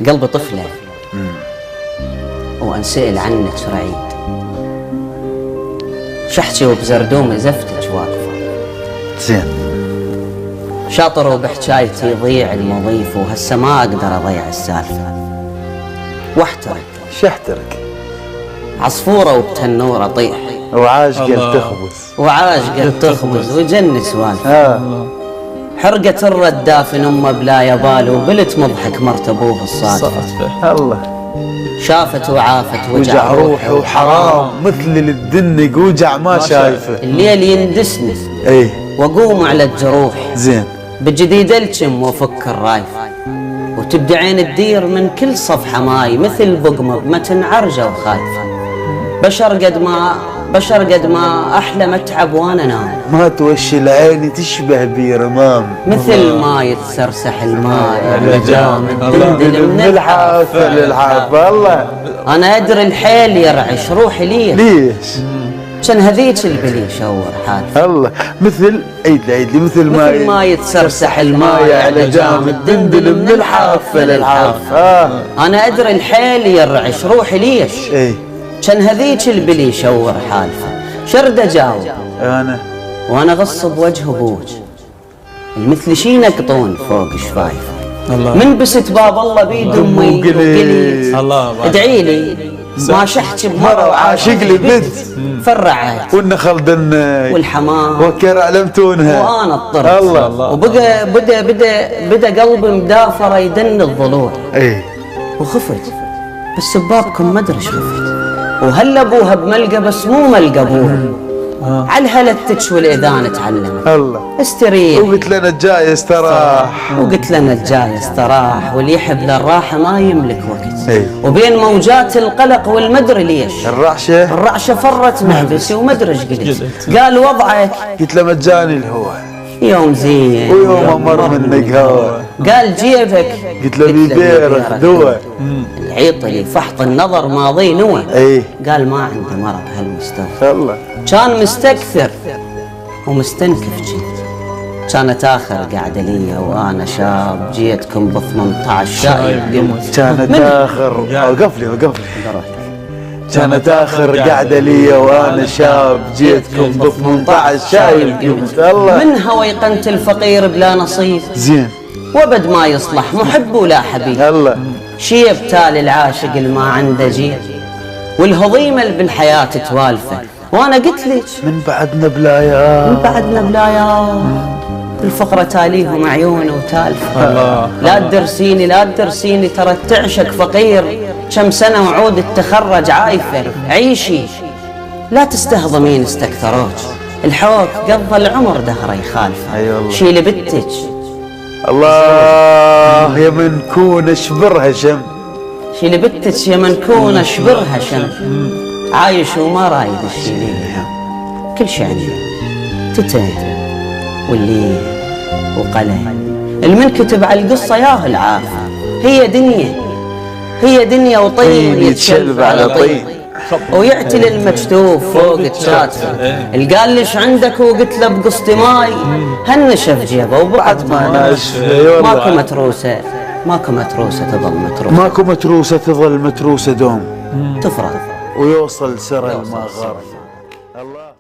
قلبي طفلة وانسأل عنك رعيد، شحتي وبزردومي زفتك واقفة زين. شاطر وبحكايتي يضيع المضيف، وهسه ما اقدر اضيع السالفة واحترق. شحترك عصفورة وبتنورة طيح، وعاشقة تخبز وعاشقة تخبز وجن سوالف. حرقت الردافن امه بلا يبال، وبلت مضحك مرت ابوه الصادفة. الله شافت وعافت وجع روحي وحرام مثل الدنق وجع ما شايفه. الليل يندسني ايه واقوم على الجروح، زين. بجديد الجم وفك الرايف، وتبدي عين تدير من كل صفحة ماي مثل بقمة بمتن عرجة وخايفة. بشر قد ما أحلم أتعب وأنا نام، ما توشي العين تشبه بيرمام، مثل ما يتسرسح الماء على جامد دندل من الحافة للحافة. الله أنا أدري الحيل يرعش روحي ليش كان هذيك البلي شور حالي. الله مثل عيد مثل ما يتسرسح الماء على جامد دندل من الحافة للحافة. أنا أدري الحيل يرعش روحي ليش كان هذيك البلي شور حالفة. شرد أجاوب وأنا غصب وجه أبوج، المثل شي نقطون فوق شفايفه. من بست باب الله بيد أمي وقليت ادعي لي ما شحت بمرة وعاشق لي بنت، فرعت والنخل دنك والحمام وكر علمتونها وأنا اضطرت. وبقى بدا قلبي مدافر يدن الضلوع. وخفت بس ببابكم ما ادري ايش خفت، وهل ابوها بملقى بس مو ملقى ابوها. على هلتك والاذان تعلمت الله استريح، وقلت لنا الجاي استراح، واللي يحب للراحه ما يملك وقت. وبين موجات القلق والمدري ليش الرعشه فرت محبسي ومدري ايش قلت. قال وضعك، قلت له مجاني الهوى يوم زين ويوم امر منك هوى. قال جيبك، قلت له بيبيرك دواء. العيطلي فحط النظر ماضي نوى. قال ما عندي مرض هالمستوى. الله كان مستكثر ومستنكف جيت، كانت اخر قعده لي وانا شاب، جيتكم ب 18 شايب كانت اخر وقفلي كانت اخر قعده لي وانا شاب، جيتكم ب 18 شايب قمت. الله منها ويقنت الفقير بلا نصيب، زين. وبد ما يصلح محب ولا حبيب. الله شيب تالي العاشق اللي ما عنده جيب، والهضيمه اللي بالحياه توالفه. وانا قلت لك من بعدنا بلايا الفقرة تاليهم عيونه وتالفة. لا تدرسيني ترى تعشق فقير، كم سنة وعود التخرج عايفة. عيشي لا تستهضمين استكثروك، الحوك قضى العمر دهره يخالفه. شيلي بنتك الله يا من كون شبرها شم، شيلي بنتك يا من كون شبرها شم. عايش وما رايد الشيليها، كل شي عنده تتين واللي وقلم. المنكتب على القصة ياه العافية، هي دنيا وطين يتشلب على طين، ويعتل المكتوب فوق الشاتفة. القالش عندك وقلت له بقسطي ماي، هالنشف جيبه وبعد ما نشف. ماكو متروسة تظل متروسة دوم، تفرغ ويوصل سر المغرب. الله